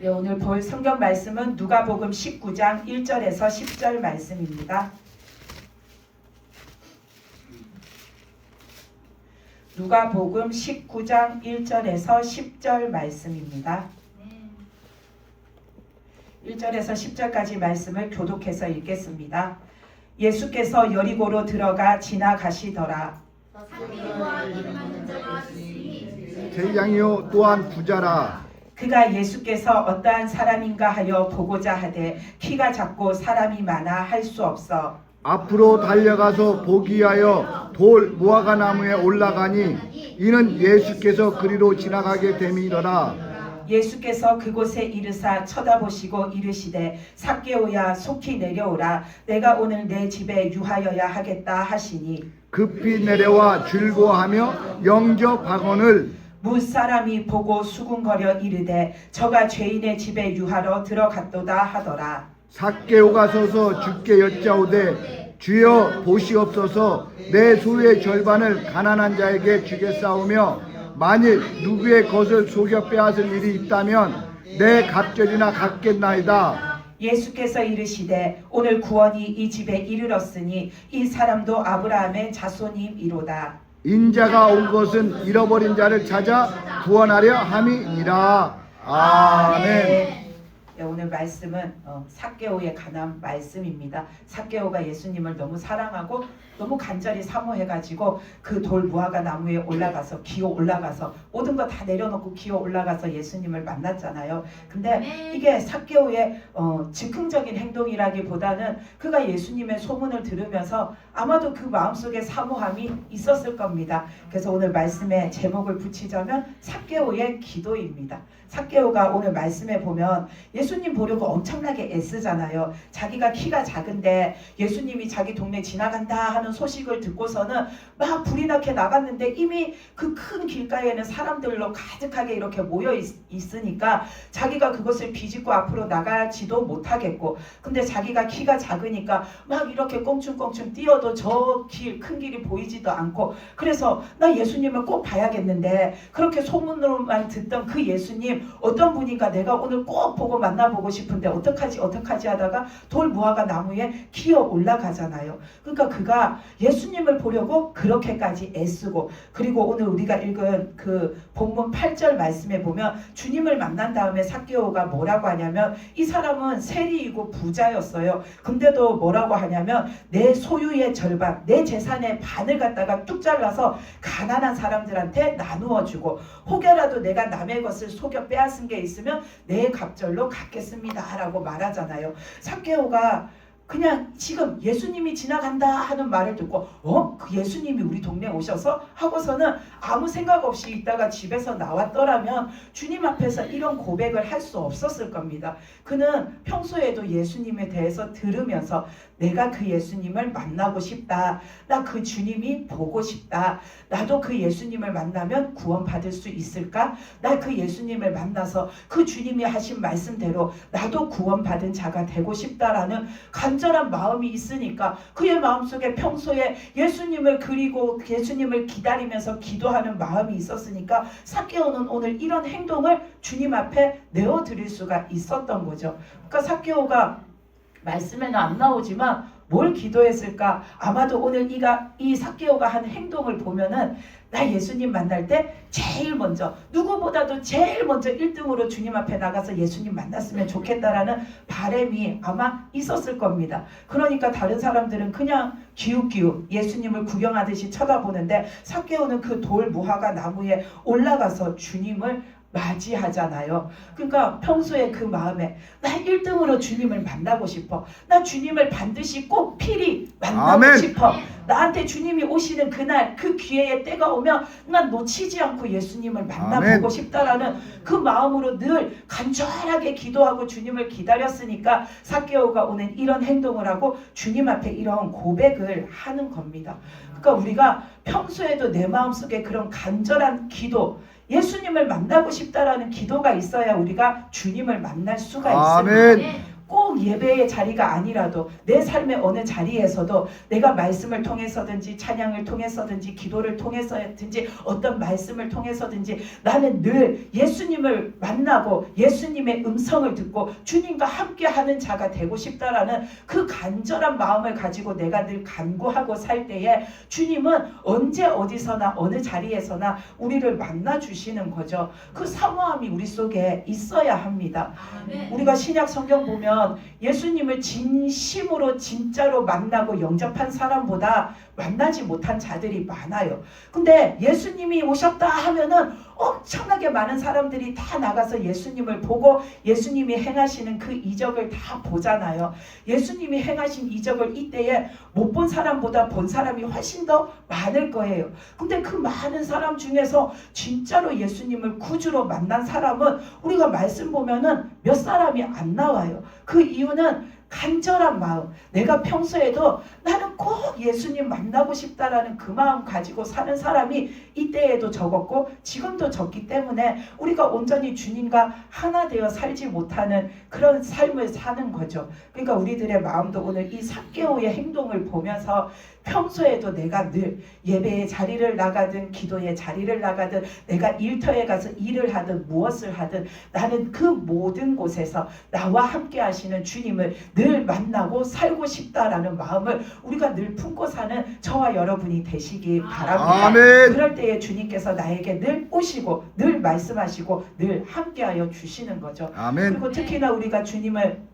예, 오늘 볼 성경 말씀은 누가복음 19장 1절에서 10절 말씀입니다. 누가복음 19장 1절에서 10절 말씀입니다. 1절에서 10절까지 말씀을 교독해서 읽겠습니다. 예수께서 여리고로 들어가 지나가시더라. 제장이요 또한 부자라. 그가 예수께서 어떠한 사람인가 하여 보고자 하되 키가 작고 사람이 많아 할 수 없어 앞으로 달려가서 보기 위하여 돌 무화과 나무에 올라가니 이는 예수께서 그리로 지나가게 됨이더라. 예수께서 그곳에 이르사 쳐다보시고 이르시되 삭개오야 속히 내려오라 내가 오늘 내 집에 유하여야 하겠다 하시니 급히 내려와 즐거워하며 영접하거늘 무사람이 보고 수군거려 이르되 저가 죄인의 집에 유하러 들어갔도다 하더라. 삭개오가 서서 주께 여짜오되 주여 보시옵소서 내 소유의 절반을 가난한 자에게 주겠사오며 만일 누구의 것을 속여 빼앗을 일이 있다면 내 갑절이나 갚겠나이다. 예수께서 이르시되 오늘 구원이 이 집에 이르렀으니 이 사람도 아브라함의 자손이미로다. 인자가 온 것은 잃어버린 자를 찾아 구원하려 함이니라. 아멘. 네, 오늘 말씀은 삭개오에 관한 말씀입니다. 삭개오가 예수님을 너무 사랑하고 너무 간절히 사모해가지고 그 돌 무화과 나무에 올라가서 기어 올라가서 모든 거 다 내려놓고 기어 올라가서 예수님을 만났잖아요. 근데 이게 삭개오의 즉흥적인 행동이라기보다는 그가 예수님의 소문을 들으면서 아마도 그 마음속에 사모함이 있었을 겁니다. 그래서 오늘 말씀의 제목을 붙이자면 삭개오의 기도입니다. 삭개오가 오늘 말씀에 보면 예수님 보려고 엄청나게 애쓰잖아요. 자기가 키가 작은데 예수님이 자기 동네 지나간다 하는 소식을 듣고서는 막 불이 나게 나갔는데 이미 그 큰 길가에는 사람들로 가득하게 이렇게 모여 있으니까 자기가 그것을 비집고 앞으로 나가지도 못하겠고 근데 자기가 키가 작으니까 막 이렇게 꽁충꽁충 뛰어도 저 큰 길이 보이지도 않고 그래서 나 예수님을 꼭 봐야겠는데 그렇게 소문으로만 듣던 그 예수님 어떤 분인가 내가 오늘 꼭 보고 만나보고 싶은데 어떡하지 하다가 돌 무화과 나무에 기어 올라가잖아요. 그러니까 그가 예수님을 보려고 그렇게까지 애쓰고 그리고 오늘 우리가 읽은 그 본문 8절 말씀에 보면 주님을 만난 다음에 삭개오가 뭐라고 하냐면 이 사람은 세리이고 부자였어요. 근데도 뭐라고 하냐면 내 소유의 절반 내 재산의 반을 갖다가 뚝 잘라서 가난한 사람들한테 나누어 주고 혹여라도 내가 남의 것을 속여 빼앗은 게 있으면 내 갑절로 갚겠습니다 라고 말하잖아요. 삭개오가 그냥 지금 예수님이 지나간다 하는 말을 듣고 그 예수님이 우리 동네에 오셔서 하고서는 아무 생각 없이 있다가 집에서 나왔더라면 주님 앞에서 이런 고백을 할 수 없었을 겁니다. 그는 평소에도 예수님에 대해서 들으면서 내가 그 예수님을 만나고 싶다. 나 그 주님이 보고 싶다. 나도 그 예수님을 만나면 구원받을 수 있을까? 나 그 예수님을 만나서 그 주님이 하신 말씀대로 나도 구원받은 자가 되고 싶다라는 간절한 마음이 있으니까 그의 마음속에 평소에 예수님을 그리고 예수님을 기다리면서 기도하는 마음이 있었으니까 삭개오는 오늘 이런 행동을 주님 앞에 내어드릴 수가 있었던 거죠. 그러니까 삭개오가 말씀에는 안 나오지만 뭘 기도했을까? 아마도 오늘 이 삭개오가 한 행동을 보면은 나 예수님 만날 때 제일 먼저 누구보다도 제일 먼저 1등으로 주님 앞에 나가서 예수님 만났으면 좋겠다라는 바람이 아마 있었을 겁니다. 그러니까 다른 사람들은 그냥 기웃기웃 예수님을 구경하듯이 쳐다보는데 삭개오는 그 돌 무화과 나무에 올라가서 주님을 맞이하잖아요. 그러니까 평소에 그 마음에 나 1등으로 주님을 만나고 싶어. 나 주님을 반드시 꼭 필히 만나고 아멘. 싶어. 나한테 주님이 오시는 그날 그 기회의 때가 오면 난 놓치지 않고 예수님을 만나보고 아멘. 싶다라는 그 마음으로 늘 간절하게 기도하고 주님을 기다렸으니까 삭개오가 오는 이런 행동을 하고 주님 앞에 이런 고백을 하는 겁니다. 그러니까 우리가 평소에도 내 마음속에 그런 간절한 기도 예수님을 만나고 싶다라는 기도가 있어야 우리가 주님을 만날 수가 있습니다. 아멘. 꼭 꼭 예배의 자리가 아니라도 내 삶의 어느 자리에서도 내가 말씀을 통해서든지 찬양을 통해서든지 기도를 통해서든지 어떤 말씀을 통해서든지 나는 늘 예수님을 만나고 예수님의 음성을 듣고 주님과 함께하는 자가 되고 싶다라는 그 간절한 마음을 가지고 내가 늘 간구하고 살 때에 주님은 언제 어디서나 어느 자리에서나 우리를 만나 주시는 거죠. 그 사모함이 우리 속에 있어야 합니다. 우리가 신약 성경 보면 예수님을 진심으로 진짜로 만나고 영접한 사람보다 만나지 못한 자들이 많아요. 근데 예수님이 오셨다 하면은 엄청나게 많은 사람들이 다 나가서 예수님을 보고 예수님이 행하시는 그 이적을 다 보잖아요. 예수님이 행하신 이적을 이때에 못 본 사람보다 본 사람이 훨씬 더 많을 거예요. 근데 그 많은 사람 중에서 진짜로 예수님을 구주로 만난 사람은 우리가 말씀 보면은 몇 사람이 안 나와요. 그 이유는 간절한 마음, 내가 평소에도 나는 꼭 예수님 만나고 싶다라는 그 마음 가지고 사는 사람이 이때에도 적었고 지금도 적기 때문에 우리가 온전히 주님과 하나 되어 살지 못하는 그런 삶을 사는 거죠. 그러니까 우리들의 마음도 오늘 이 삭개오의 행동을 보면서 평소에도 내가 늘 예배의 자리를 나가든 기도의 자리를 나가든 내가 일터에 가서 일을 하든 무엇을 하든 나는 그 모든 곳에서 나와 함께 하시는 주님을 늘 만나고 살고 싶다라는 마음을 우리가 늘 품고 사는 저와 여러분이 되시기 바랍니다. 아멘. 그럴 때에 주님께서 나에게 늘 오시고 늘 말씀하시고 늘 함께하여 주시는 거죠. 아멘. 그리고 특히나 우리가 주님을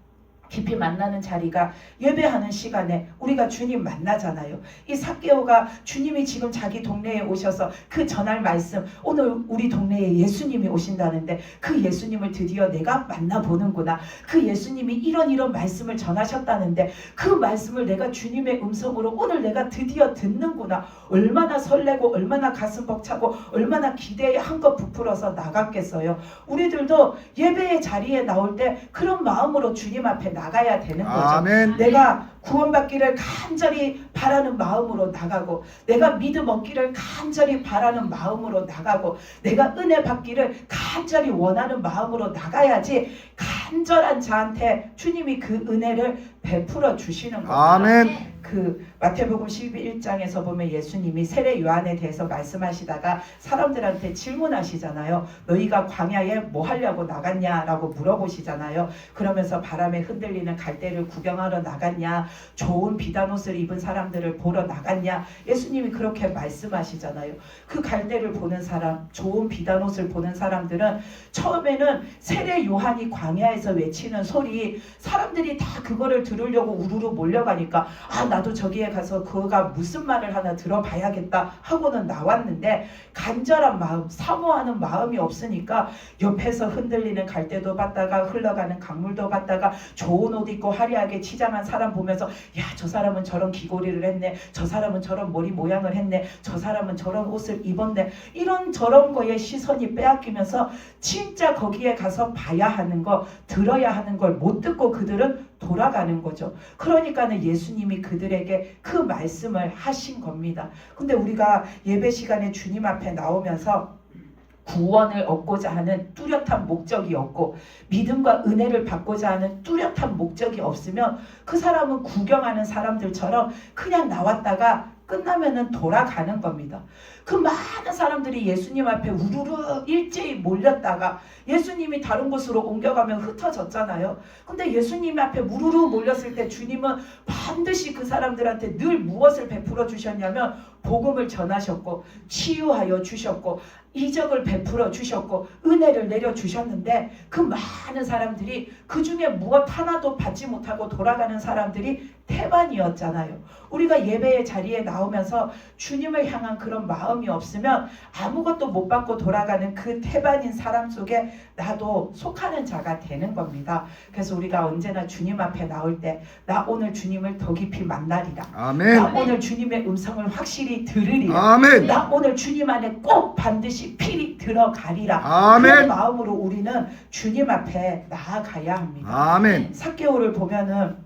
깊이 만나는 자리가 예배하는 시간에 우리가 주님 만나잖아요. 이 삭개오가 주님이 지금 자기 동네에 오셔서 그 전할 말씀, 오늘 우리 동네에 예수님이 오신다는데 그 예수님을 드디어 내가 만나보는구나. 그 예수님이 이런 말씀을 전하셨다는데 그 말씀을 내가 주님의 음성으로 오늘 내가 드디어 듣는구나. 얼마나 설레고 얼마나 가슴 벅차고 얼마나 기대에 한껏 부풀어서 나갔겠어요. 우리들도 예배의 자리에 나올 때 그런 마음으로 주님 앞에 나가야 되는 거죠. 아멘. 내가 구원받기를 간절히 바라는 마음으로 나가고 내가 믿음 얻기를 간절히 바라는 마음으로 나가고 내가 은혜 받기를 간절히 원하는 마음으로 나가야지 간절한 자한테 주님이 그 은혜를 베풀어 주시는 겁니다. 아멘. 그 마태복음 11장에서 보면 예수님이 세례 요한에 대해서 말씀하시다가 사람들한테 질문하시잖아요. 너희가 광야에 뭐 하려고 나갔냐라고 물어보시잖아요. 그러면서 바람에 흔들리는 갈대를 구경하러 나갔냐, 좋은 비단옷을 입은 사람들을 보러 나갔냐, 예수님이 그렇게 말씀하시잖아요. 그 갈대를 보는 사람, 좋은 비단옷을 보는 사람들은 처음에는 세례 요한이 광야에서 외치는 소리, 사람들이 다 그거를 들으려고 우르르 몰려가니까 나도 저기에 가서 그가 무슨 말을 하나 들어봐야겠다 하고는 나왔는데 간절한 마음, 사모하는 마음이 없으니까 옆에서 흔들리는 갈대도 봤다가 흘러가는 강물도 봤다가 좋은 옷 입고 화려하게 치장한 사람 보면서 야, 저 사람은 저런 귀걸이를 했네, 저 사람은 저런 머리 모양을 했네, 저 사람은 저런 옷을 입었네, 이런 저런 거에 시선이 빼앗기면서 진짜 거기에 가서 봐야 하는 거, 들어야 하는 걸 못 듣고 그들은 돌아가는 거죠. 그러니까는 예수님이 그들에게 그 말씀을 하신 겁니다. 근데 우리가 예배 시간에 주님 앞에 나오면서 구원을 얻고자 하는 뚜렷한 목적이 없고 믿음과 은혜를 받고자 하는 뚜렷한 목적이 없으면 그 사람은 구경하는 사람들처럼 그냥 나왔다가 끝나면은 돌아가는 겁니다. 그 많은 사람들이 예수님 앞에 우르르 일제히 몰렸다가 예수님이 다른 곳으로 옮겨가면 흩어졌잖아요. 근데 예수님 앞에 우르르 몰렸을 때 주님은 반드시 그 사람들한테 늘 무엇을 베풀어 주셨냐면 복음을 전하셨고 치유하여 주셨고 이적을 베풀어 주셨고 은혜를 내려 주셨는데 그 많은 사람들이 그 중에 무엇 하나도 받지 못하고 돌아가는 사람들이 태반이었잖아요. 우리가 예배의 자리에 나오면서 주님을 향한 그런 마음이 없으면 아무것도 못 받고 돌아가는 그 태반인 사람 속에 나도 속하는 자가 되는 겁니다. 그래서 우리가 언제나 주님 앞에 나올 때 나 오늘 주님을 더 깊이 만나리라. 아멘. 나 오늘 주님의 음성을 확실히 들으리라. 아멘. 나 오늘 주님 안에 꼭 반드시 필히 들어가리라. 아멘. 그런 마음으로 우리는 주님 앞에 나아가야 합니다. 아멘. 삭개오를 보면은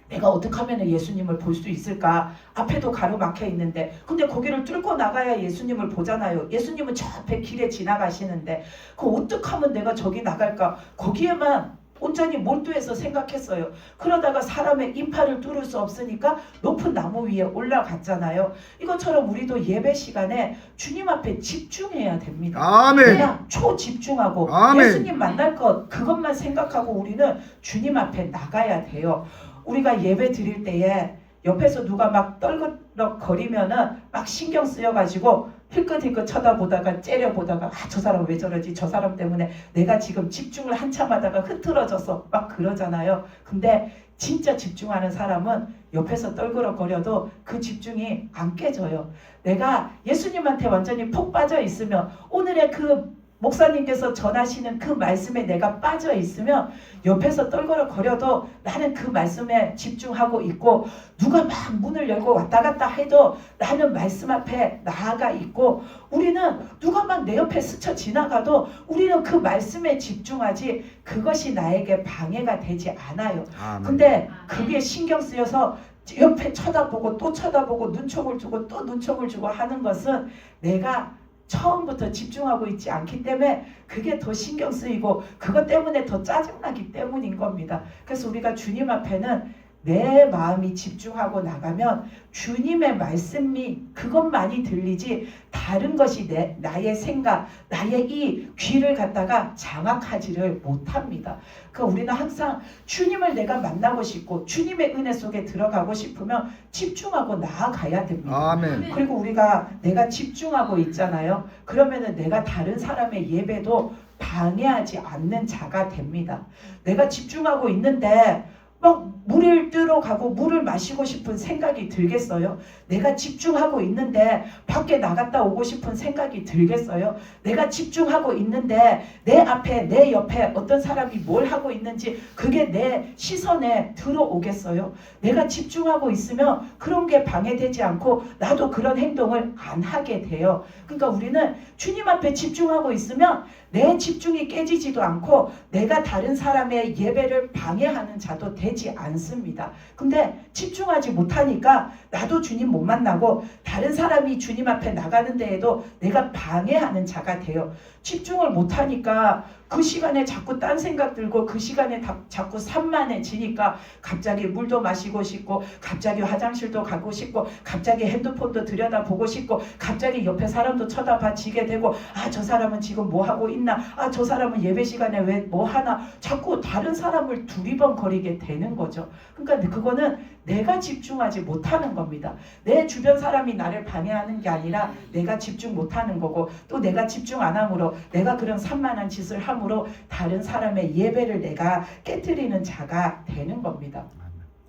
내가 어떻게 하면 예수님을 볼 수 있을까? 앞에도 가로막혀 있는데 근데 거기를 뚫고 나가야 예수님을 보잖아요. 예수님은 저 앞에 길에 지나가시는데 그 어떻게 하면 내가 저기 나갈까? 거기에만 온전히 몰두해서 생각했어요. 그러다가 사람의 인파를 뚫을 수 없으니까 높은 나무 위에 올라갔잖아요. 이것처럼 우리도 예배 시간에 주님 앞에 집중해야 됩니다. 아멘. 그냥 초집중하고 아멘. 예수님 만날 것 그것만 생각하고 우리는 주님 앞에 나가야 돼요. 우리가 예배 드릴 때에 옆에서 누가 막 떨그럭거리면은 막 신경 쓰여가지고 힐끗힐끗 쳐다보다가 째려보다가 아, 저 사람 왜 저러지? 저 사람 때문에 내가 지금 집중을 한참 하다가 흐트러져서 막 그러잖아요. 근데 진짜 집중하는 사람은 옆에서 떨그럭거려도 그 집중이 안 깨져요. 내가 예수님한테 완전히 푹 빠져 있으면 오늘의 그 목사님께서 전하시는 그 말씀에 내가 빠져 있으면 옆에서 떨거려거려도 나는 그 말씀에 집중하고 있고 누가 막 문을 열고 왔다 갔다 해도 나는 말씀 앞에 나아가 있고 우리는 누가 막 내 옆에 스쳐 지나가도 우리는 그 말씀에 집중하지 그것이 나에게 방해가 되지 않아요. 아멘. 근데 그게 신경 쓰여서 옆에 쳐다보고 또 쳐다보고 눈총을 주고 또 눈총을 주고 하는 것은 내가 처음부터 집중하고 있지 않기 때문에 그게 더 신경 쓰이고 그것 때문에 더 짜증나기 때문인 겁니다. 그래서 우리가 주님 앞에는 내 마음이 집중하고 나가면 주님의 말씀이 그것만이 들리지 다른 것이 나의 생각, 나의 이 귀를 갖다가 장악하지를 못합니다. 그러니까 우리는 항상 주님을 내가 만나고 싶고 주님의 은혜 속에 들어가고 싶으면 집중하고 나아가야 됩니다. 아멘. 그리고 우리가 내가 집중하고 있잖아요. 그러면은 내가 다른 사람의 예배도 방해하지 않는 자가 됩니다. 내가 집중하고 있는데 막 물을 뜨러 가고 물을 마시고 싶은 생각이 들겠어요? 내가 집중하고 있는데 밖에 나갔다 오고 싶은 생각이 들겠어요? 내가 집중하고 있는데 내 앞에 내 옆에 어떤 사람이 뭘 하고 있는지 그게 내 시선에 들어오겠어요? 내가 집중하고 있으면 그런 게 방해되지 않고 나도 그런 행동을 안 하게 돼요. 그러니까 우리는 주님 앞에 집중하고 있으면 내 집중이 깨지지도 않고 내가 다른 사람의 예배를 방해하는 자도 되지 않습니다. 근데 집중하지 못하니까 나도 주님 못 만나고 다른 사람이 주님 앞에 나가는 데에도 내가 방해하는 자가 돼요. 집중을 못하니까 그 시간에 자꾸 딴 생각 들고 그 시간에 자꾸 산만해지니까 갑자기 물도 마시고 싶고 갑자기 화장실도 가고 싶고 갑자기 핸드폰도 들여다보고 싶고 갑자기 옆에 사람도 쳐다봐지게 되고 아, 저 사람은 지금 뭐 하고 있나, 아, 저 사람은 예배 시간에 왜 뭐 하나, 자꾸 다른 사람을 두리번거리게 되는 거죠. 그러니까 그거는 내가 집중하지 못하는 겁니다. 내 주변 사람이 나를 방해하는 게 아니라 내가 집중 못하는 거고 또 내가 집중 안 함으로 내가 그런 산만한 짓을 함으로 다른 사람의 예배를 내가 깨트리는 자가 되는 겁니다.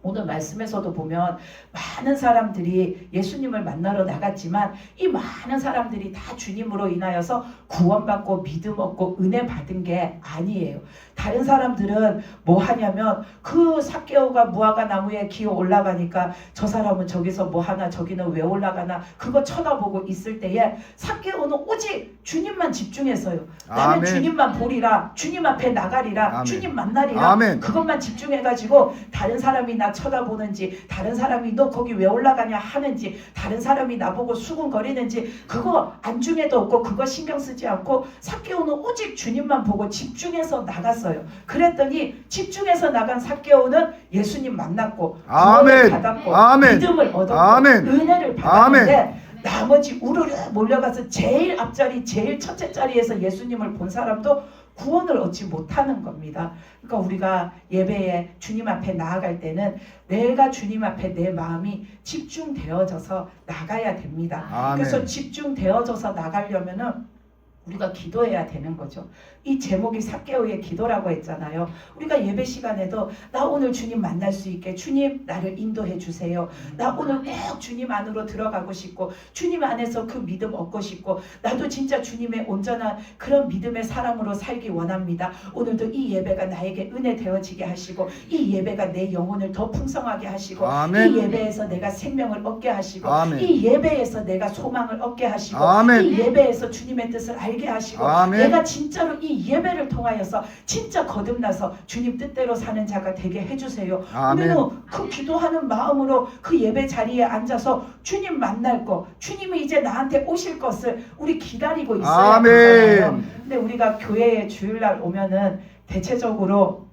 오늘 말씀에서도 보면 많은 사람들이 예수님을 만나러 나갔지만 이 많은 사람들이 다 주님으로 인하여서 구원받고 믿음 얻고 은혜 받은 게 아니에요. 다른 사람들은 뭐 하냐면 그 삭개오가 무화과 나무에 기어 올라가니까 저 사람은 저기서 뭐 하나 저기는 왜 올라가나 그거 쳐다보고 있을 때에 삭개오는 오직 주님만 집중했어요. 나는 아멘. 주님만 보리라, 주님 앞에 나가리라, 아멘. 주님 만나리라. 아멘. 그것만 집중해가지고 다른 사람이 나 쳐다보는지 다른 사람이 너 거기 왜 올라가냐 하는지 다른 사람이 나보고 수군거리는지 그거 안중에도 없고 그거 신경 쓰지 않고 삭개오는 오직 주님만 보고 집중해서 나갔어요. 그랬더니 집중해서 나간 삭개오는 예수님 만났고 구원을 아멘. 받았고 아멘. 믿음을 얻었고 아멘. 은혜를 받았는데 나머지 우르르 몰려가서 제일 앞자리 제일 첫째 자리에서 예수님을 본 사람도 구원을 얻지 못하는 겁니다. 그러니까 우리가 예배에 주님 앞에 나아갈 때는 내가 주님 앞에 내 마음이 집중되어져서 나가야 됩니다. 아멘. 그래서 집중되어져서 나가려면은 우리가 기도해야 되는 거죠. 이 제목이 삭개오의 기도라고 했잖아요. 우리가 예배 시간에도 나 오늘 주님 만날 수 있게 주님 나를 인도해 주세요. 나 오늘 꼭 주님 안으로 들어가고 싶고 주님 안에서 그 믿음 얻고 싶고 나도 진짜 주님의 온전한 그런 믿음의 사람으로 살기 원합니다. 오늘도 이 예배가 나에게 은혜 되어지게 하시고 이 예배가 내 영혼을 더 풍성하게 하시고 아멘. 이 예배에서 내가 생명을 얻게 하시고 아멘. 이 예배에서 내가 소망을 얻게 하시고 아멘. 이 예배에서 주님의 뜻을 알게 하시고 아멘. 내가 진짜로 이 예배를 통하여서 진짜 거듭나서 주님 뜻대로 사는 자가 되게 해주세요. 아멘. 우리는 그 기도하는 마음으로 그 예배 자리에 앉아서 주님 만날 거, 주님이 이제 나한테 오실 것을 우리 기다리고 있어야 아멘. 되잖아요. 근데 우리가 교회에 주일날 오면은 대체적으로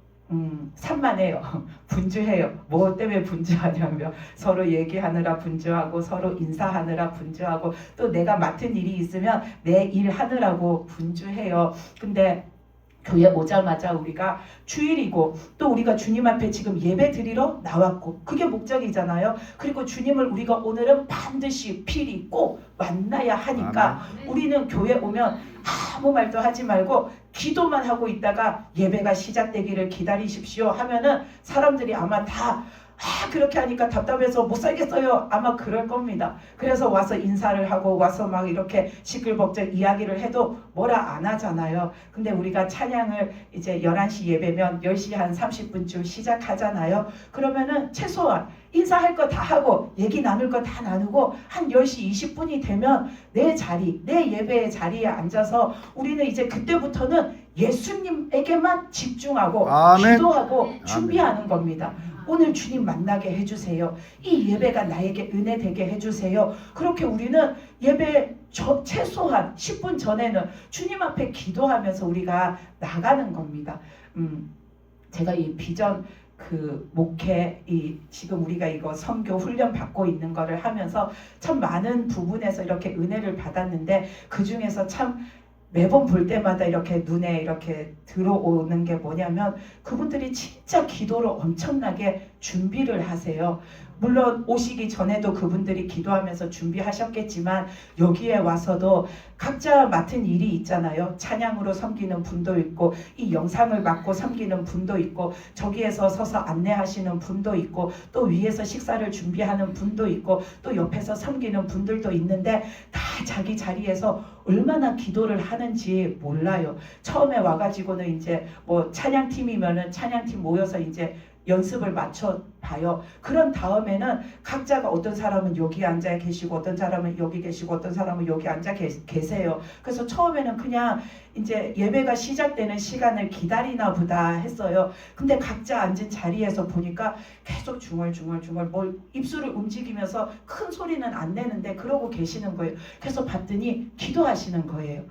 산만해요. 분주해요. 뭐 때문에 분주하냐면 서로 얘기하느라 분주하고 서로 인사하느라 분주하고 또 내가 맡은 일이 있으면 내 일 하느라고 분주해요. 근데 교회 오자마자 우리가 주일이고 또 우리가 주님 앞에 지금 예배 드리러 나왔고 그게 목적이잖아요. 그리고 주님을 우리가 오늘은 반드시 필히 꼭 만나야 하니까 우리는 교회 오면 아무 말도 하지 말고 기도만 하고 있다가 예배가 시작되기를 기다리십시오 하면은 사람들이 아마 다 그렇게 하니까 답답해서 못 살겠어요. 아마 그럴 겁니다. 그래서 와서 인사를 하고 와서 막 이렇게 시끌벅적 이야기를 해도 뭐라 안 하잖아요. 근데 우리가 찬양을 이제 11시 예배면 10시 한 30분쯤 시작하잖아요. 그러면은 최소한 인사할 거 다 하고 얘기 나눌 거 다 나누고 한 10시 20분이 되면 내 자리, 내 예배의 자리에 앉아서 우리는 이제 그때부터는 예수님에게만 집중하고 아멘. 기도하고 준비하는 겁니다. 오늘 주님 만나게 해주세요. 이 예배가 나에게 은혜 되게 해주세요. 그렇게 우리는 예배 최소한 10분 전에는 주님 앞에 기도하면서 우리가 나가는 겁니다. 제가 이 비전 목회 지금 우리가 이거 선교 훈련 받고 있는 거를 하면서 참 많은 부분에서 이렇게 은혜를 받았는데 그 중에서 참 매번 볼 때마다 이렇게 눈에 이렇게 들어오는 게 뭐냐면 그분들이 진짜 기도를 엄청나게 준비를 하세요. 물론 오시기 전에도 그분들이 기도하면서 준비하셨겠지만 여기에 와서도 각자 맡은 일이 있잖아요. 찬양으로 섬기는 분도 있고 이 영상을 맡고 섬기는 분도 있고 저기에서 서서 안내하시는 분도 있고 또 위에서 식사를 준비하는 분도 있고 또 옆에서 섬기는 분들도 있는데 다 자기 자리에서 얼마나 기도를 하는지 몰라요. 처음에 와가지고는 이제 뭐 찬양팀이면은 찬양팀 모여서 이제 연습을 맞춰 봐요. 그런 다음에는 각자가 어떤 사람은 여기 앉아 계시고 어떤 사람은 여기 계시고 어떤 사람은 여기 앉아 계세요. 그래서 처음에는 그냥 이제 예배가 시작되는 시간을 기다리나 보다 했어요. 근데 각자 앉은 자리에서 보니까 계속 중얼중얼 뭘 입술을 움직이면서 큰 소리는 안 내는데 그러고 계시는 거예요. 그래서 봤더니 기도하시는 거예요.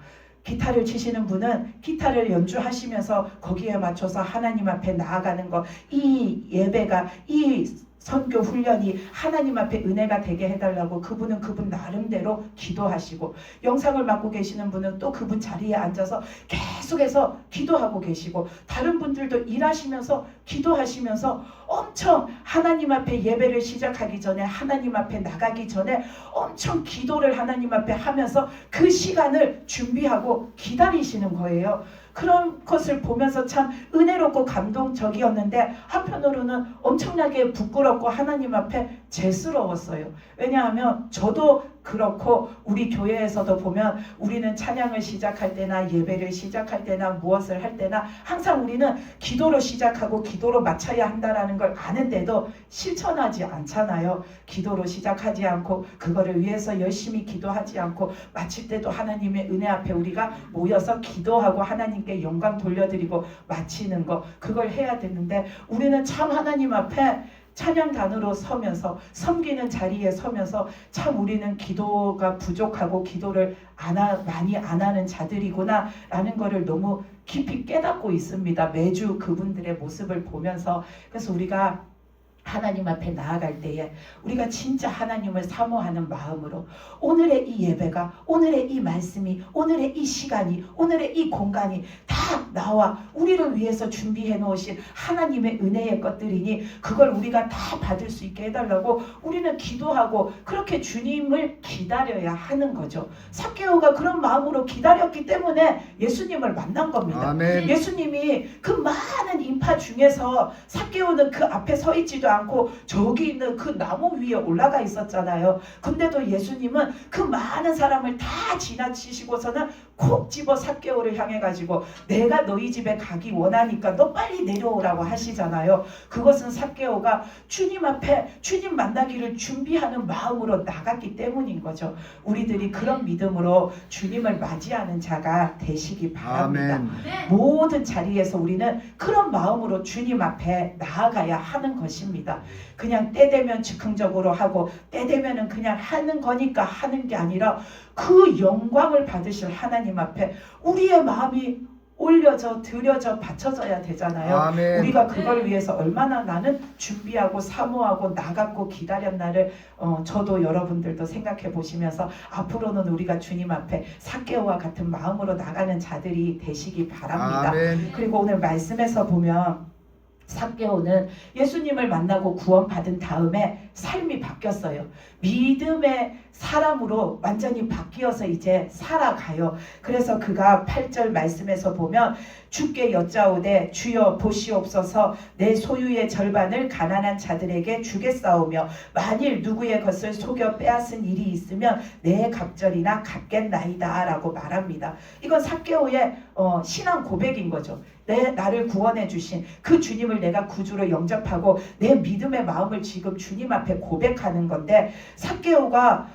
기타를 치시는 분은 기타를 연주하시면서 거기에 맞춰서 하나님 앞에 나아가는 것, 이 예배가 이 선교 훈련이 하나님 앞에 은혜가 되게 해달라고 그분은 그분 나름대로 기도하시고 영상을 맡고 계시는 분은 또 그분 자리에 앉아서 계속해서 기도하고 계시고 다른 분들도 일하시면서 기도하시면서 엄청 하나님 앞에 예배를 시작하기 전에 하나님 앞에 나가기 전에 엄청 기도를 하나님 앞에 하면서 그 시간을 준비하고 기다리시는 거예요. 그런 것을 보면서 참 은혜롭고 감동적이었는데 한편으로는 엄청나게 부끄럽고 하나님 앞에 죄스러웠어요. 왜냐하면 저도 그렇고 우리 교회에서도 보면 우리는 찬양을 시작할 때나 예배를 시작할 때나 무엇을 할 때나 항상 우리는 기도로 시작하고 기도로 마쳐야 한다라는 걸 아는데도 실천하지 않잖아요. 기도로 시작하지 않고 그거를 위해서 열심히 기도하지 않고 마칠 때도 하나님의 은혜 앞에 우리가 모여서 기도하고 하나님께 영광 돌려드리고 마치는 거 그걸 해야 되는데 우리는 참 하나님 앞에 찬양단으로 서면서 섬기는 자리에 서면서 참 우리는 기도가 부족하고 기도를 많이 안 하는 자들이구나 라는 거를 너무 깊이 깨닫고 있습니다. 매주 그분들의 모습을 보면서. 그래서 우리가 하나님 앞에 나아갈 때에 우리가 진짜 하나님을 사모하는 마음으로 오늘의 이 예배가 오늘의 이 말씀이 오늘의 이 시간이 오늘의 이 공간이 다 나와 우리를 위해서 준비해 놓으신 하나님의 은혜의 것들이니 그걸 우리가 다 받을 수 있게 해달라고 우리는 기도하고 그렇게 주님을 기다려야 하는 거죠. 삭개오가 그런 마음으로 기다렸기 때문에 예수님을 만난 겁니다. 아멘. 예수님이 그 많은 인파 중에서 삭개오는 그 앞에 서 있지도 않고 저기 있는 그 나무 위에 올라가 있었잖아요. 근데도 예수님은 그 많은 사람을 다 지나치시고서는 콕 집어 삭개오를 향해 가지고 내가 너희 집에 가기 원하니까 너 빨리 내려오라고 하시잖아요. 그것은 삭개오가 주님 앞에 주님 만나기를 준비하는 마음으로 나갔기 때문인 거죠. 우리들이 그런 믿음으로 주님을 맞이하는 자가 되시기 바랍니다. 아멘. 모든 자리에서 우리는 그런 마음으로 주님 앞에 나아가야 하는 것입니다. 그냥 때 되면 즉흥적으로 하고 때 되면은 그냥 하는 거니까 하는 게 아니라 그 영광을 받으실 하나님 앞에 우리의 마음이 올려져 드려져 바쳐져야 되잖아요. 아멘. 우리가 그걸 위해서 얼마나 나는 준비하고 사모하고 나갔고 기다렸나를 저도 여러분들도 생각해 보시면서 앞으로는 우리가 주님 앞에 삭개오와 같은 마음으로 나가는 자들이 되시기 바랍니다. 아멘. 그리고 오늘 말씀에서 보면 삭개오는 예수님을 만나고 구원받은 다음에 삶이 바뀌었어요. 믿음의 사람으로 완전히 바뀌어서 이제 살아가요. 그래서 그가 8절 말씀에서 보면 주께 여짜오되 주여 보시옵소서 내 소유의 절반을 가난한 자들에게 주겠사오며 만일 누구의 것을 속여 빼앗은 일이 있으면 내 갑절이나 갚겠나이다 라고 말합니다. 이건 삭개오의 신앙 고백인 거죠. 나를 구원해 주신 그 주님을 내가 구주로 영접하고 내 믿음의 마음을 지금 주님 앞에 고백하는 건데, 삭개오가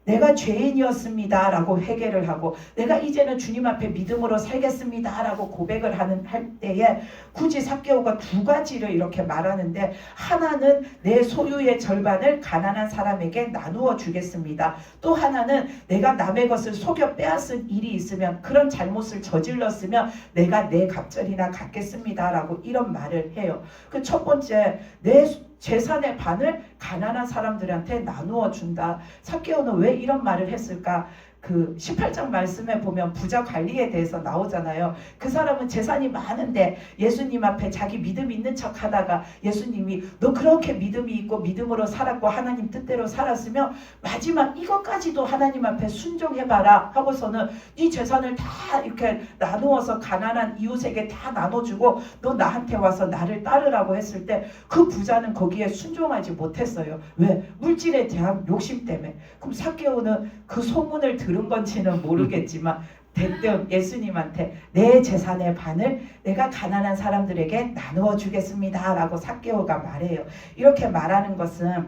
내가 죄인이었습니다 라고 회개를 하고 내가 이제는 주님 앞에 믿음으로 살겠습니다 라고 고백을 할 때에 굳이 삭개오가 두 가지를 이렇게 말하는데, 하나는 내 소유의 절반을 가난한 사람에게 나누어 주겠습니다. 또 하나는 내가 남의 것을 속여 빼앗은 일이 있으면, 그런 잘못을 저질렀으면 내가 내 갑절이나 갚겠습니다 라고 이런 말을 해요. 그 첫 번째, 내 재산의 반을 가난한 사람들한테 나누어 준다. 삭개오는 왜 이런 말을 했을까? 그 18장 말씀에 보면 부자 관리에 대해서 나오잖아요. 그 사람은 재산이 많은데 예수님 앞에 자기 믿음 있는 척 하다가 예수님이 너 그렇게 믿음이 있고 믿음으로 살았고 하나님 뜻대로 살았으면 마지막 이것까지도 하나님 앞에 순종해봐라 하고서는 네 재산을 다 이렇게 나누어서 가난한 이웃에게 다 나눠주고 너 나한테 와서 나를 따르라고 했을 때 그 부자는 거기에 순종하지 못했어요. 왜? 물질에 대한 욕심 때문에. 그럼 삭개오는 그 소문을 들은 건지는 모르겠지만 대뜸 예수님한테 내 재산의 반을 내가 가난한 사람들에게 나누어 주겠습니다 라고 삭개오가 말해요. 이렇게 말하는 것은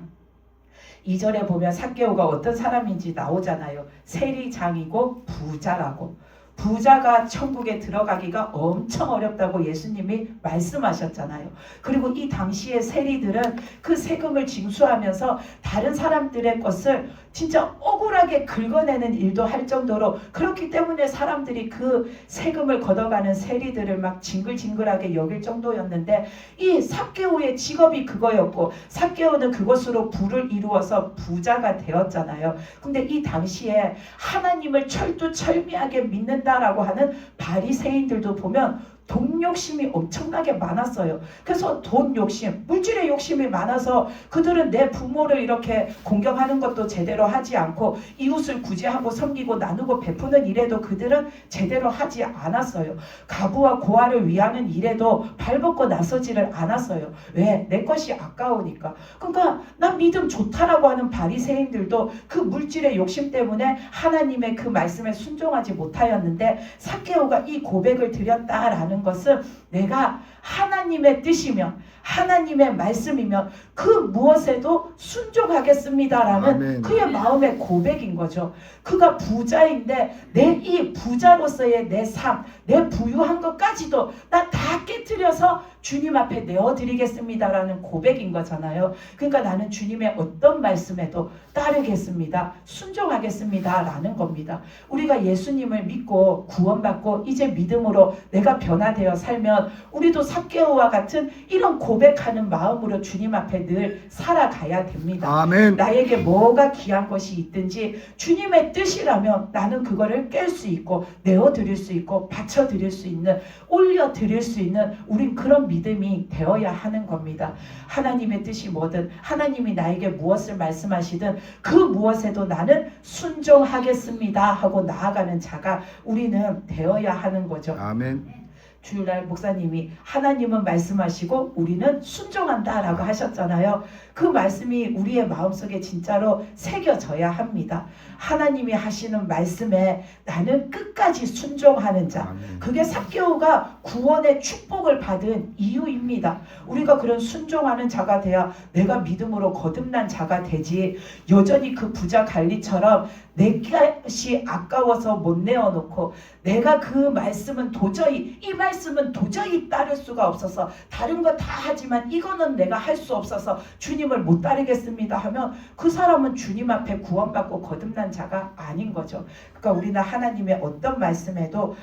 2절에 보면 삭개오가 어떤 사람인지 나오잖아요. 세리장이고 부자라고. 부자가 천국에 들어가기가 엄청 어렵다고 예수님이 말씀하셨잖아요. 그리고 이 당시의 세리들은 그 세금을 징수하면서 다른 사람들의 것을 진짜 억울하게 긁어내는 일도 할 정도로, 그렇기 때문에 사람들이 그 세금을 걷어가는 세리들을 막 징글징글하게 여길 정도였는데, 이 삭개오의 직업이 그거였고 삭개오는 그것으로 부를 이루어서 부자가 되었잖아요. 근데 이 당시에 하나님을 철두철미하게 믿는다라고 하는 바리새인들도 보면 돈 욕심이 엄청나게 많았어요. 그래서 돈 욕심, 물질의 욕심이 많아서 그들은 내 부모를 이렇게 공경하는 것도 제대로 하지 않고 이웃을 구제하고 섬기고 나누고 베푸는 일에도 그들은 제대로 하지 않았어요. 가부와 고아를 위하는 일에도 발벗고 나서지를 않았어요. 왜? 내 것이 아까우니까. 그러니까 나 믿음 좋다라고 하는 바리새인들도 그 물질의 욕심 때문에 하나님의 그 말씀에 순종하지 못하였는데, 삭개오가 이 고백을 드렸다라는 것은 내가 하나님의 뜻이면 하나님의 말씀이면 그 무엇에도 순종하겠습니다라는 아멘. 그의 마음의 고백인 거죠. 그가 부자인데 내 이 부자로서의 내 삶, 내 부유한 것까지도 나 다 깨트려서 주님 앞에 내어드리겠습니다라는 고백인 거잖아요. 그러니까 나는 주님의 어떤 말씀에도 따르겠습니다. 순종하겠습니다라는 겁니다. 우리가 예수님을 믿고 구원받고 이제 믿음으로 내가 변화되어 살면 우리도 삭개오와 같은 이런 고백하는 마음으로 주님 앞에 늘 살아가야 됩니다. 아멘. 나에게 뭐가 귀한 것이 있든지 주님의 뜻이라면 나는 그거를 깰 수 있고 내어드릴 수 있고 바쳐드릴 수 있는, 올려드릴 수 있는 우린 그런 믿음이 되어야 하는 겁니다. 하나님의 뜻이 뭐든 하나님이 나에게 무엇을 말씀하시든 그 무엇에도 나는 순종하겠습니다 하고 나아가는 자가 우리는 되어야 하는 거죠. 아멘. 주일날 목사님이 하나님은 말씀하시고 우리는 순종한다라고 하셨잖아요. 그 말씀이 우리의 마음속에 진짜로 새겨져야 합니다. 하나님이 하시는 말씀에 나는 끝까지 순종하는 자, 아멘. 그게 삭개오가 구원의 축복을 받은 이유입니다. 우리가 그런 순종하는 자가 돼야 내가 믿음으로 거듭난 자가 되지, 여전히 그 부자 관리처럼 내 것이 아까워서 못 내어놓고 내가 그 말씀은 도저히 이 말씀 말씀은 도저히 따를 수가 없어서 다른 거 다 하지만 이거는 내가 할 수 없어서 주님을 못 따르겠습니다 하면 그 사람은 주님 앞에 구원받고 거듭난 자가 아닌 거죠. 그러니까 우리는 하나님의 어떤 말씀에도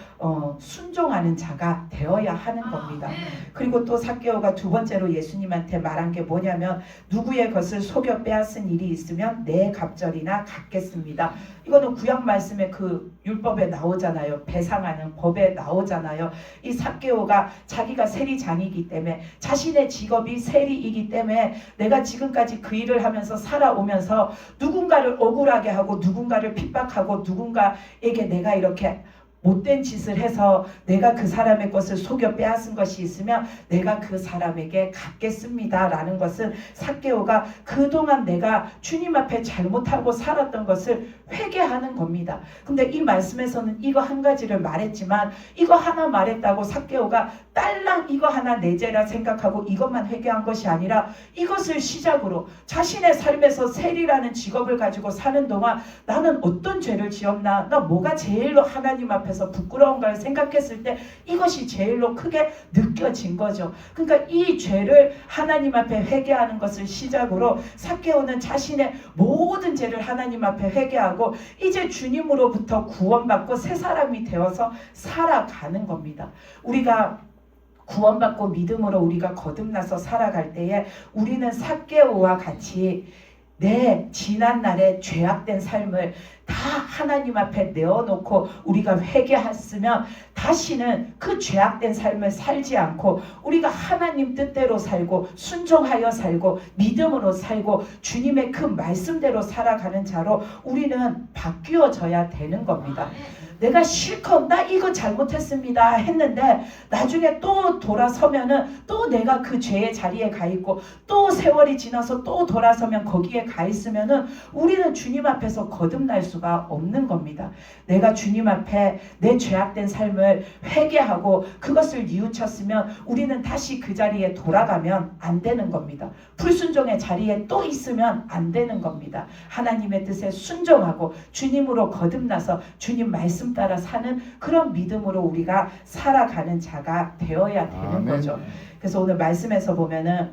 순종하는 자가 되어야 하는 겁니다. 그리고 또 삭개오가 두 번째로 예수님한테 말한 게 뭐냐면 누구의 것을 속여 빼앗은 일이 있으면 내 갑절이나 갚겠습니다. 이거는 구약 말씀에 그 율법에 나오잖아요. 배상하는 법에 나오잖아요. 이 삭개오가 자기가 세리장이기 때문에 자신의 직업이 세리이기 때문에 내가 지금까지 그 일을 하면서 살아오면서 누군가를 억울하게 하고 누군가를 핍박하고 누군가에게 내가 이렇게 못된 짓을 해서 내가 그 사람의 것을 속여 빼앗은 것이 있으면 내가 그 사람에게 갚겠습니다 라는 것은 삭개오가 그동안 내가 주님 앞에 잘못하고 살았던 것을 회개하는 겁니다. 근데 이 말씀에서는 이거 한 가지를 말했지만 이거 하나 말했다고 삭개오가 딸랑 이거 하나 내 죄라 생각하고 이것만 회개한 것이 아니라 이것을 시작으로 자신의 삶에서 세리라는 직업을 가지고 사는 동안 나는 어떤 죄를 지었나, 나 뭐가 제일로 하나님 앞에서 부끄러운가를 생각했을 때 이것이 제일로 크게 느껴진 거죠. 그러니까 이 죄를 하나님 앞에 회개하는 것을 시작으로 삭개오는 자신의 모든 죄를 하나님 앞에 회개하고 이제 주님으로부터 구원받고 새 사람이 되어서 살아가는 겁니다. 우리가 구원받고 믿음으로 우리가 거듭나서 살아갈 때에 우리는 삭개오와 같이 내 지난날의 죄악된 삶을 다 하나님 앞에 내어놓고 우리가 회개했으면 다시는 그 죄악된 삶을 살지 않고 우리가 하나님 뜻대로 살고 순종하여 살고 믿음으로 살고 주님의 그 말씀대로 살아가는 자로 우리는 바뀌어져야 되는 겁니다. 내가 실컷 나 이거 잘못했습니다 했는데 나중에 또 돌아서면은 또 내가 그 죄의 자리에 가 있고 또 세월이 지나서 또 돌아서면 거기에 가 있으면은 우리는 주님 앞에서 거듭날 수가 없는 겁니다. 내가 주님 앞에 내 죄악된 삶을 회개하고 그것을 뉘우쳤으면 우리는 다시 그 자리에 돌아가면 안 되는 겁니다. 불순종의 자리에 또 있으면 안 되는 겁니다. 하나님의 뜻에 순종하고 주님으로 거듭나서 주님 말씀 따라 사는 그런 믿음으로 우리가 살아가는 자가 되어야 되는 아멘. 거죠. 그래서 오늘 말씀에서 보면은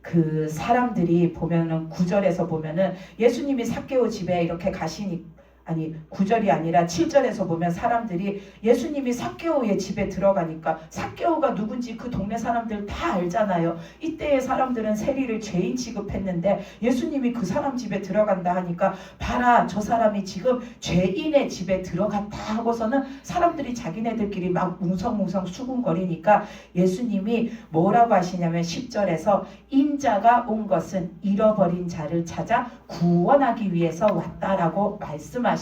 그 사람들이 보면은 9절에서 보면은 예수님이 삭개오 집에 이렇게 가시니 아니 9절이 아니라 7절에서 보면 사람들이 예수님이 삭개오의 집에 들어가니까 삭개오가 누군지 그 동네 사람들 다 알잖아요. 이때의 사람들은 세리를 죄인 취급했는데 예수님이 그 사람 집에 들어간다 하니까 봐라 저 사람이 지금 죄인의 집에 들어갔다 하고서는 사람들이 자기네들끼리 막 웅성웅성 수군거리니까 예수님이 뭐라고 하시냐면 10절에서 인자가 온 것은 잃어버린 자를 찾아 구원하기 위해서 왔다라고 말씀하십니다.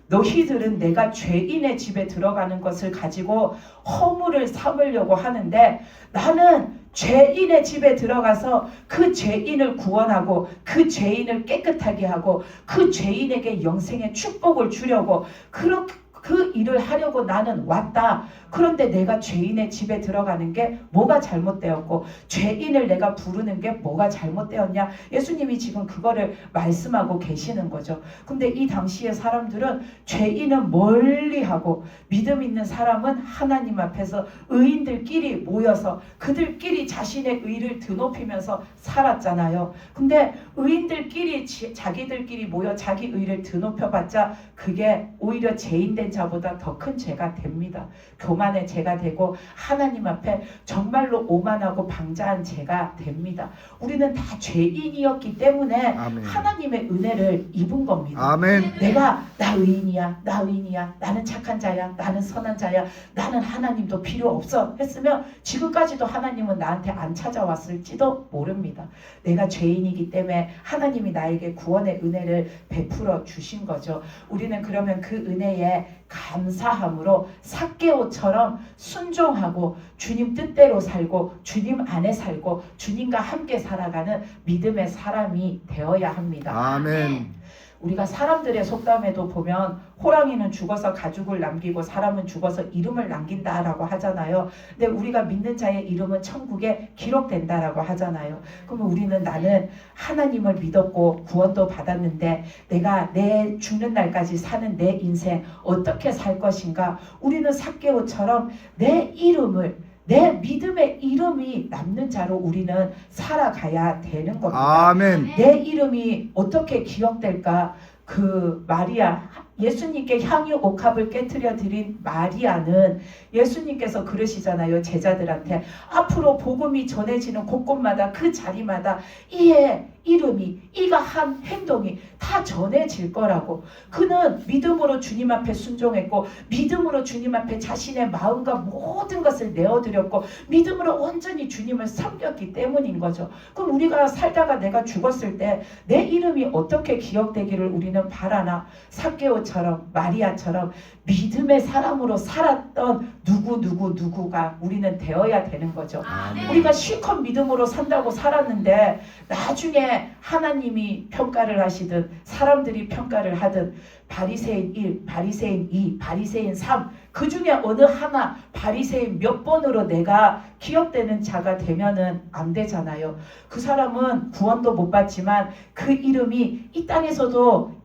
너희들은 내가 죄인의 집에 들어가는 것을 가지고 허물을 삼으려고 하는데 나는 죄인의 집에 들어가서 그 죄인을 구원하고 그 죄인을 깨끗하게 하고 그 죄인에게 영생의 축복을 주려고 그 일을 하려고 나는 왔다. 그런데 내가 죄인의 집에 들어가는 게 뭐가 잘못되었고 죄인을 내가 부르는 게 뭐가 잘못되었냐. 예수님이 지금 그거를 말씀하고 계시는 거죠. 근데 이 당시의 사람들은 죄인은 멀리하고 믿음 있는 사람은 하나님 앞에서 의인들끼리 모여서 그들끼리 자신의 의를 드높이면서 살았잖아요. 근데 의인들끼리 자기들끼리 모여 자기 의를 드높여봤자 그게 오히려 죄인된 자보다 더 큰 죄가 됩니다. 교만의 죄가 되고 하나님 앞에 정말로 오만하고 방자한 죄가 됩니다. 우리는 다 죄인이었기 때문에 아멘. 하나님의 은혜를 입은 겁니다. 아멘. 내가 나 의인이야, 나 의인이야, 나는 착한 자야, 나는 선한 자야, 나는 하나님도 필요 없어 했으면 지금까지도 하나님은 나한테 안 찾아왔을지도 모릅니다. 내가 죄인이기 때문에 하나님이 나에게 구원의 은혜를 베풀어 주신 거죠. 우리는 그러면 그 은혜에 감사함으로 삭개오처럼 순종하고 주님 뜻대로 살고 주님 안에 살고 주님과 함께 살아가는 믿음의 사람이 되어야 합니다. 아멘. 우리가 사람들의 속담에도 보면 호랑이는 죽어서 가죽을 남기고 사람은 죽어서 이름을 남긴다라고 하잖아요. 근데 우리가 믿는 자의 이름은 천국에 기록된다라고 하잖아요. 그러면 우리는 나는 하나님을 믿었고 구원도 받았는데 내가 내 죽는 날까지 사는 내 인생 어떻게 살 것인가? 우리는 삭개오처럼 내 이름을 내 믿음의 이름이 남는 자로 우리는 살아가야 되는 겁니다. 아멘. 내 이름이 어떻게 기억될까? 그 마리아, 예수님께 향유 옥합을 깨트려 드린 마리아는 예수님께서 그러시잖아요. 제자들한테 앞으로 복음이 전해지는 곳곳마다 그 자리마다 이의 이름이, 이가 한 행동이 다 전해질 거라고. 그는 믿음으로 주님 앞에 순종했고 믿음으로 주님 앞에 자신의 마음과 모든 것을 내어드렸고 믿음으로 온전히 주님을 섬겼기 때문인 거죠. 그럼 우리가 살다가 내가 죽었을 때 내 이름이 어떻게 기억되기를 우리는 바라나? 삭개오처럼 마리아처럼 믿음의 사람으로 살았던 누구가 우리는 되어야 되는 거죠. 우리가 실컷 믿음으로 산다고 살았는데 나중에 하나님이 평가를 하시든 사람들이 평가를 하든 바리새인 1, 바리새인 2, 바리새인 3 그 중에 어느 하나 바리새인 몇 번으로 내가 기억되는 자가 되면은 안 되잖아요. 그 사람은 구원도 못 받지만 그 이름이 이 땅에서도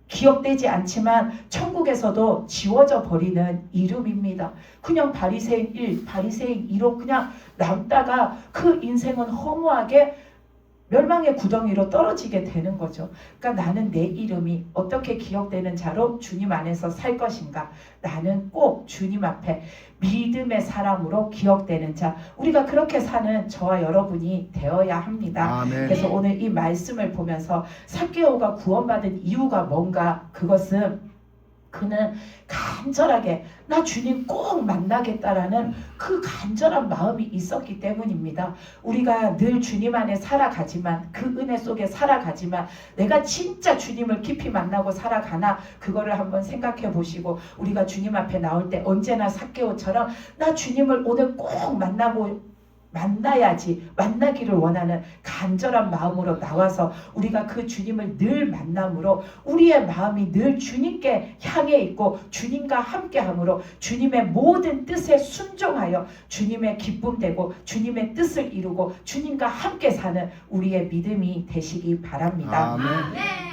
기억되지 않지만 천국에서도 지워져 버리는 이름입니다. 그냥 바리새인 1, 바리새인 2로 그냥 남다가 그 인생은 허무하게 멸망의 구덩이로 떨어지게 되는 거죠. 그러니까 나는 내 이름이 어떻게 기억되는 자로 주님 안에서 살 것인가? 나는 꼭 주님 앞에 믿음의 사람으로 기억되는 자, 우리가 그렇게 사는 저와 여러분이 되어야 합니다. 아멘. 그래서 오늘 이 말씀을 보면서 삭개오가 구원받은 이유가 뭔가? 그것은 그는 간절하게 나 주님 꼭 만나겠다라는 그 간절한 마음이 있었기 때문입니다. 우리가 늘 주님 안에 살아가지만 그 은혜 속에 살아가지만 내가 진짜 주님을 깊이 만나고 살아가나? 그거를 한번 생각해 보시고 우리가 주님 앞에 나올 때 언제나 삭개오처럼 나 주님을 오늘 꼭 만나야지, 만나기를 원하는 간절한 마음으로 나와서 우리가 그 주님을 늘 만남으로 우리의 마음이 늘 주님께 향해 있고 주님과 함께함으로 주님의 모든 뜻에 순종하여 주님의 기쁨 되고 주님의 뜻을 이루고 주님과 함께 사는 우리의 믿음이 되시기 바랍니다. 아멘.